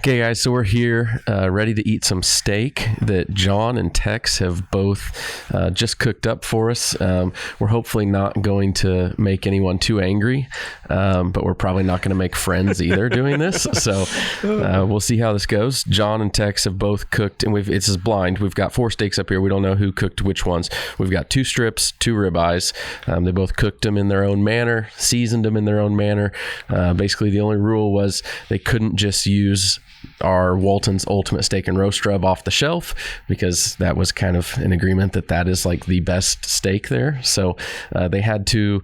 Okay, guys, so we're here ready to eat some steak that John and Tex have both just cooked up for us. We're hopefully not going to make anyone too angry, but we're probably not going to make friends either doing this. So we'll see how this goes. John and Tex have both cooked, and it's just blind. We've got 4 steaks up here. We don't know who cooked which ones. We've got 2 strips, 2 ribeyes. They both cooked them in their own manner, seasoned them in their own manner. Basically, the only rule was they couldn't just use our Walton's Ultimate Steak and Roast Rub off the shelf, because that was kind of an agreement that is like the best steak there. So they had to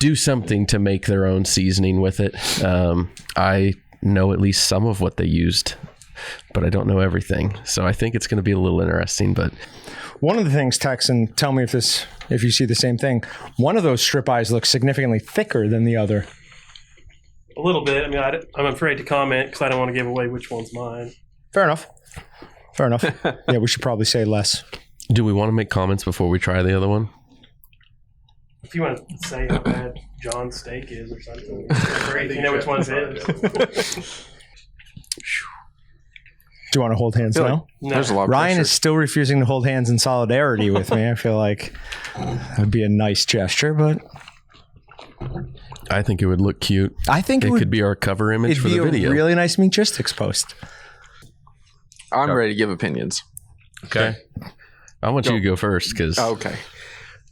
do something to make their own seasoning with it. I know at least some of what they used, but I don't know everything. So I think it's going to be a little interesting. But one of the things, Tex, and tell me if you see the same thing, one of those strip eyes looks significantly thicker than the other. A little bit. I mean, I'm afraid to comment because I don't want to give away which one's mine. Fair enough. Yeah, we should probably say less. do we want to make comments before we try the other one? If you want to say how bad John's steak is or something, great. You know which one's it is. Do you want to hold hands now? No. There's a lot of Ryan pressure. is still refusing to hold hands in solidarity with me. I feel like that would be a nice gesture, but I think it would look cute. I think it could be our cover image for the it'd be video. a really nice Meatgisitcs post. I'm ready to give opinions. Okay. I want you to go first because Okay.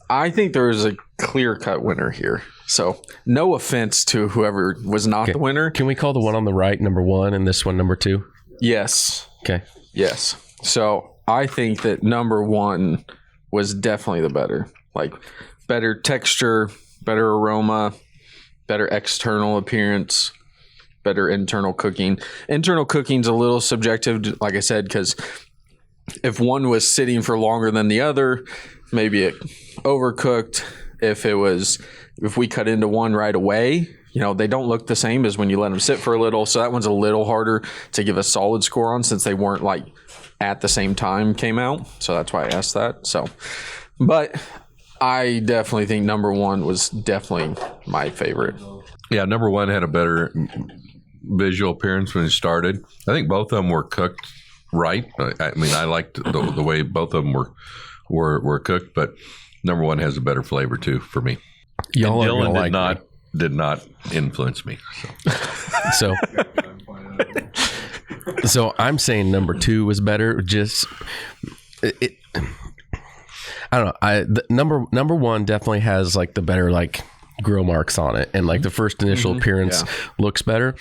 I think there's a clear-cut winner here. So, no offense to whoever was not the winner. Can we call the one on the right number 1 and this one number 2? Yes. Okay. Yes. So, I think that number 1 was definitely the better. Like, better texture, better aroma, better external appearance, better internal cooking. Internal cooking's a little subjective, like I said, because if one was sitting for longer than the other, maybe it overcooked. If we cut into one right away, they don't look the same as when you let them sit for a little. So that one's a little harder to give a solid score on since they weren't like at the same time came out. So that's why I asked that. So, but I definitely think number 1 was definitely my favorite. Yeah, number 1 had a better visual appearance when it started. I think both of them were cooked right. I mean, I liked the way both of them were cooked, but number 1 has a better flavor too for me. Y'all and are gonna Dylan like did not influence me. So I'm saying number 2 was better. Just I don't know. Number 1 definitely has like the better like grill marks on it, and like the first initial appearance looks better.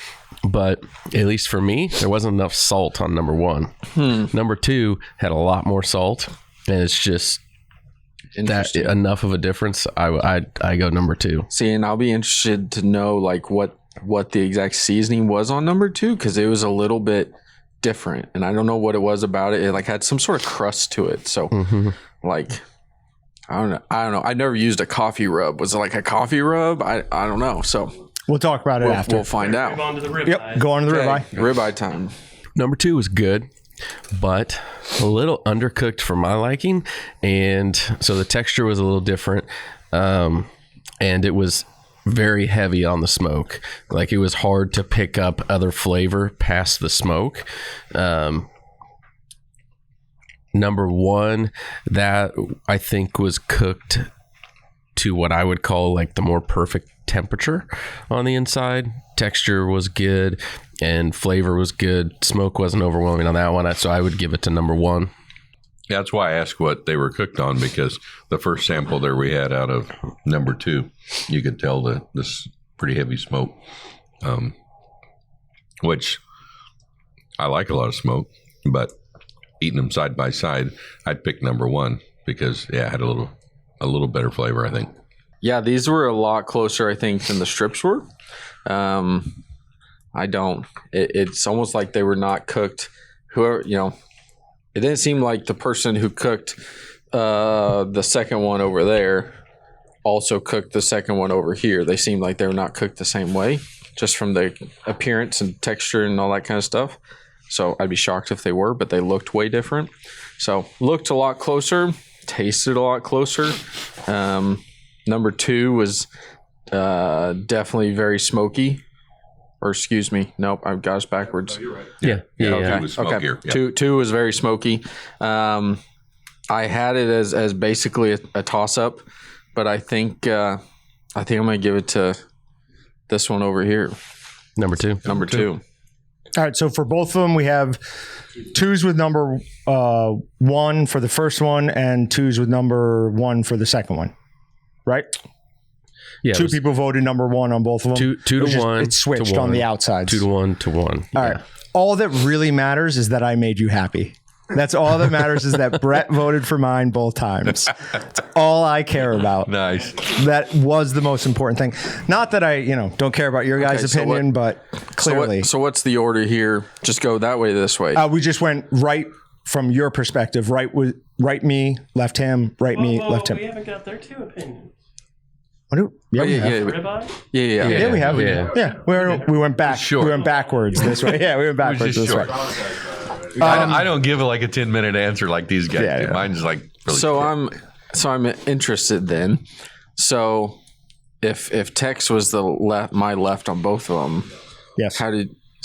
But at least for me, there wasn't enough salt on number 1. Number 2 had a lot more salt, and it's just that enough of a difference. I go number 2. See, and I'll be interested to know like what the exact seasoning was on number 2, because it was a little bit different, and I don't know what it was about it. It like had some sort of crust to it. So like I don't know. I never used a coffee rub. Was it like a coffee rub? I don't know. So We'll talk about it after. we'll find out. Move on to the ribeye. Yep, go on to the ribeye. Ribeye time. Number 2 was good, but a little undercooked for my liking, and so the texture was a little different, and it was very heavy on the smoke. Like it was hard to pick up other flavor past the smoke. Number 1, that I think was cooked to what I would call like the more perfect temperature on the inside. Texture was good and flavor was good. Smoke wasn't overwhelming on that one, so I would give it to number 1. Yeah, that's why I asked what they were cooked on, because the first sample there we had out of number 2, you could tell this pretty heavy smoke, which I like a lot of smoke, but eating them side by side, I'd pick number 1 because it had a little better flavor, I think. Yeah, these were a lot closer, I think, than the strips were. It's almost like they were not cooked. Whoever, it didn't seem like the person who cooked the second one over there also cooked the second one over here. They seemed like they were not cooked the same way, just from the appearance and texture and all that kind of stuff. So I'd be shocked if they were, but they looked way different. So looked a lot closer, tasted a lot closer. Number 2 was definitely very smoky. Or excuse me, nope, I've got us backwards. Yeah. It was smokier. Okay. Yeah. Two was very smoky. I had it as basically a toss up, but I think I'm gonna give it to this one over here, Number two. number two. All right, so for both of them, we have 2s with number 1 for the first one and 2s with number 1 for the second one, right? Yeah. Two people voted number 1 on both of them. Two to one. It switched to on the one. outsides. 2 to 1 to 1. All right. All that really matters is that I made you happy. That's all that matters is that Brett voted for mine both times. That's all I care about. Nice. That was the most important thing. Not that I, don't care about your guys' so opinion, but clearly. So what's the order here? Just go that way, this way. We just went right from your perspective. Right me, left him. Right me, left him. We haven't got their 2 opinions. Yeah, we have. Ribeye? Yeah. Yeah, we have. Yeah. Yeah, we went back. Short. We went backwards this way. Yeah, we went It was backwards just this way. short. I don't give like a 10-minute answer like these guys Yeah, do. yeah. Mine's like really So quick. I'm interested then. So if Tex was my left on both of them, Yes.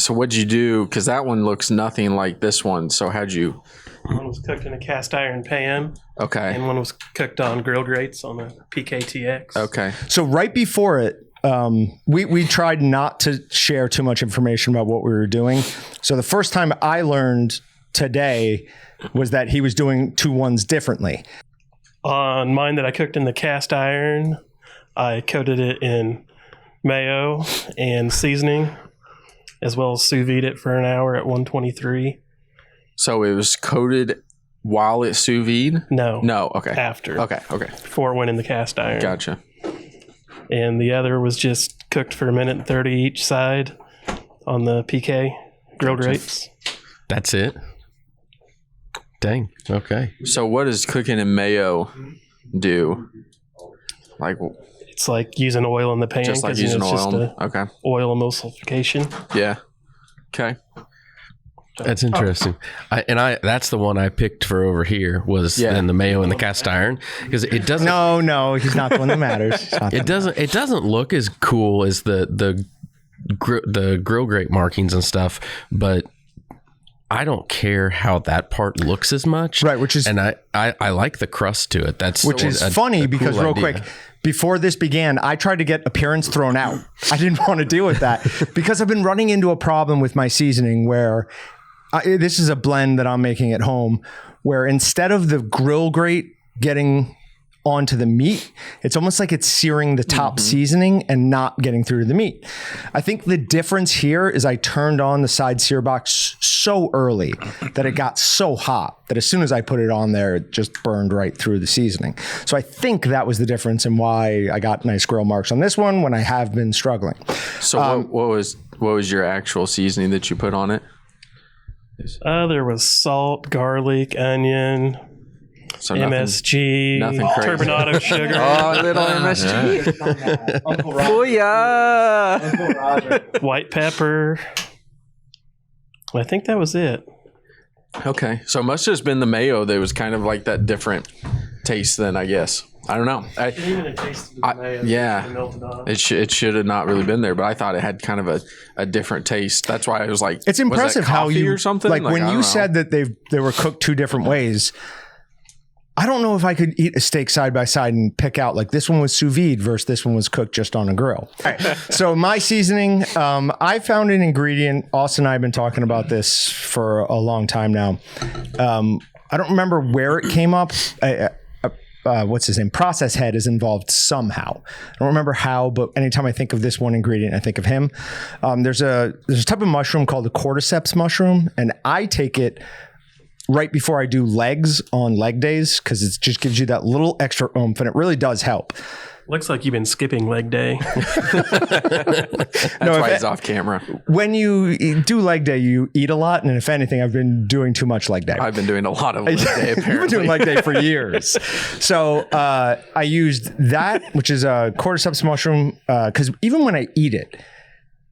what'd you do? Because that one looks nothing like this one. So how'd you? One was cooked in a cast iron pan, Okay. and one was cooked on grill grates on a PKTX. Okay. So right before it, we tried not to share too much information about what we were doing. So the first time I learned today was that he was doing 2 ones differently. On mine that I cooked in the cast iron, I coated it in mayo and seasoning, as well as sous vide it for an hour at 123. So it was coated while it sous vide? No. Okay. After. Okay. Before it went in the cast iron. Gotcha. And the other was just cooked for 1:30 each side on the PK grill grates. That's it. Dang. Okay. So what does cooking in mayo do? Like It's like using oil in the pan. just like 'cause, using it's just oil? a Okay. oil emulsification. Yeah. Okay. That's interesting. That's the one I picked for over here was in the mayo and the cast iron because it doesn't. No, he's not the one that matters. It doesn't look as cool as the grill grate markings and stuff, but I don't care how that part looks as much. Right, which is and I like the crust to it. That's Which is funny because cool real idea. quick, before this began, I tried to get appearance thrown out. I didn't want to deal with that because I've been running into a problem with my seasoning where this is a blend that I'm making at home where instead of the grill grate getting onto the meat, it's almost like it's searing the top seasoning and not getting through to the meat. I think the difference here is I turned on the side sear box so early that it got so hot that as soon as I put it on there, it just burned right through the seasoning. So I think that was the difference in why I got nice grill marks on this one when I have been struggling. So what was your actual seasoning that you put on it? There was salt, garlic, onion, So MSG, nothing crazy. turbinado sugar. Oh, little MSG. Booyah. White pepper. I think that was it. Okay. So it must have just been the mayo that was kind of like that different taste then, I guess. I don't know. Even it tasted the mayo. yeah. It melted off. It should have not really been there, but I thought it had kind of a different taste. That's why I was like, It's impressive was that how coffee you or something. like I when don't you know. said that they were cooked 2 different ways. I don't know if I could eat a steak side by side and pick out like this one was sous vide versus this one was cooked just on a grill. All right. So my seasoning, I found an ingredient. Austin and I have been talking about this for a long time now. I don't remember where it came up. What's his name? Process Head is involved somehow. I don't remember how, but anytime I think of this one ingredient, I think of him. There's a type of mushroom called the cordyceps mushroom, and I take it right before I do legs on leg days because it just gives you that little extra oomph, and it really does help. Looks like you've been skipping leg day. That's why he's off camera. When you do leg day, you eat a lot, and if anything, I've been doing too much leg day. I've been doing a lot of leg day, apparently. You've been doing leg day for years. So I used that, which is a cordyceps mushroom, because even when I eat it,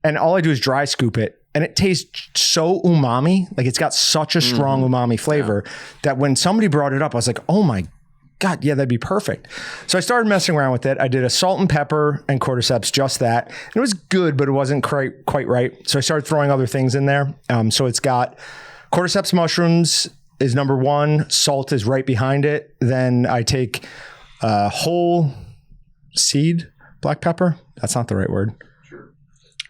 and all I do is dry scoop it, and it tastes so umami, like it's got such a strong umami flavor that when somebody brought it up, I was like, oh my God, yeah, that'd be perfect. So I started messing around with it. I did a salt and pepper and cordyceps, just that. And it was good, but it wasn't quite right. So I started throwing other things in there. So it's got cordyceps mushrooms is number one. Salt is right behind it. Then I take whole seed black pepper. That's not the right word. Sure.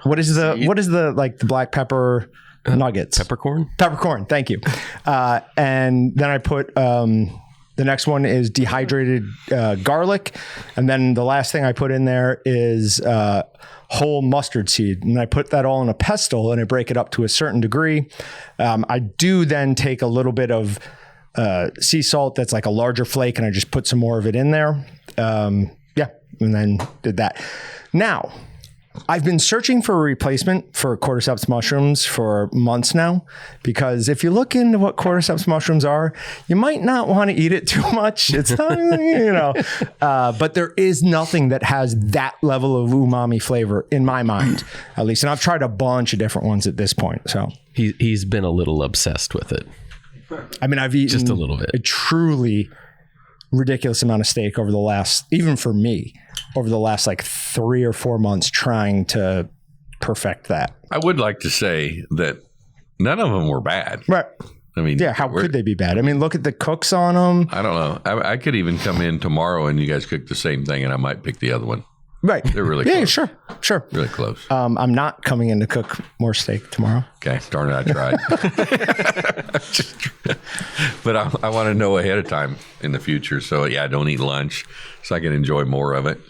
What is the like the black pepper nuggets? Peppercorn? Peppercorn. Thank you. And then I put, the next one is dehydrated garlic. And then the last thing I put in there is whole mustard seed. And I put that all in a pestle and I break it up to a certain degree. I do then take a little bit of sea salt that's like a larger flake and I just put some more of it in there. Yeah. And then did that. Now, I've been searching for a replacement for cordyceps mushrooms for months now, because if you look into what cordyceps mushrooms are, you might not want to eat it too much. It's not, but there is nothing that has that level of umami flavor in my mind, at least. And I've tried a bunch of different ones at this point. So he's been a little obsessed with it. I mean, I've eaten just a little bit, a truly ridiculous amount of steak over the last, even for me, over the last like 3 or 4 months trying to perfect that. I would like to say that none of them were bad. Right. I mean, yeah, how could they be bad? I mean, look at the cooks on them. I don't know. I could even come in tomorrow and you guys cook the same thing and I might pick the other one. Right. They're really close. Yeah, sure. Really close. I'm not coming in to cook more steak tomorrow. Okay. Darn it, I tried. But I want to know ahead of time in the future. So, yeah, I don't eat lunch so I can enjoy more of it.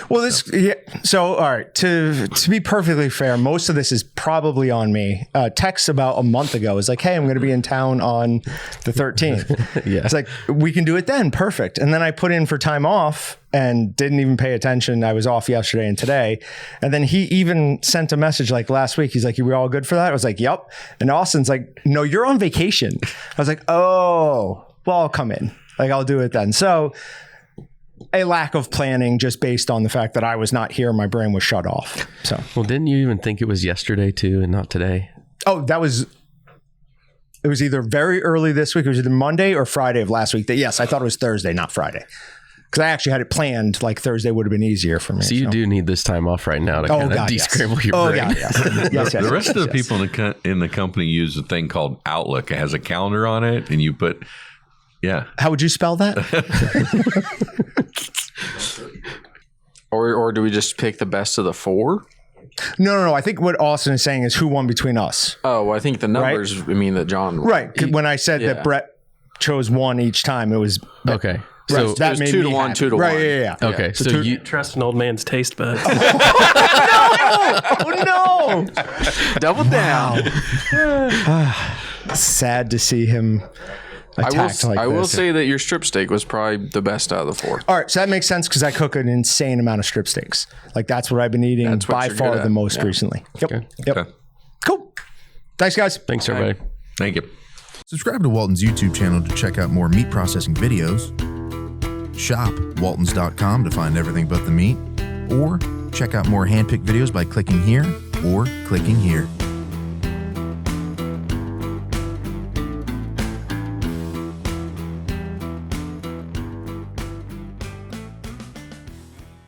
Well, so all right, to be perfectly fair, most of this is probably on me. Text about a month ago was like, hey, I'm going to be in town on the 13th. Yeah. It's like, we can do it then. Perfect. And then I put in for time off and didn't even pay attention. I was off yesterday and today. And then he even sent a message like last week. He's like, are we all good for that? I was like, yep. And Austin's like, no, you're on vacation. I was like, oh, well, I'll come in. Like, I'll do it then. So a lack of planning just based on the fact that I was not here. My brain was shut off. So, well, didn't you even think it was yesterday too and not today? Oh, it was either very early this week. It was either Monday or Friday of last week. Yes, I thought it was Thursday, not Friday. Because I actually had it planned. Like Thursday would have been easier for me. So you do need this time off right now to kind of descramble your brain. God, yes. The rest of the people in the company use a thing called Outlook. It has a calendar on it, and you put, yeah. How would you spell that? Or do we just pick the best of the 4? No. I think what Austin is saying is who won between us. Oh, well, I think the numbers. Right? I mean that John. Right. When I said that Brett chose 1 each time, it was okay. Right. So that made 2 to 1, 2 to 1. Right. Yeah. Okay. So you trust an old man's taste buds. No! Double down. Sad to see him attacked like this. I will say that your strip steak was probably the best out of the 4. All right, so that makes sense because I cook an insane amount of strip steaks. Like that's what I've been eating by far the most recently. Yep. Okay. Yep. Okay. Cool. Thanks, guys. Thanks, everybody. Thank you. Subscribe to Walton's YouTube channel to check out more meat processing videos. Shop waltons.com to find everything but the meat. Or check out more hand-picked videos by clicking here or clicking here.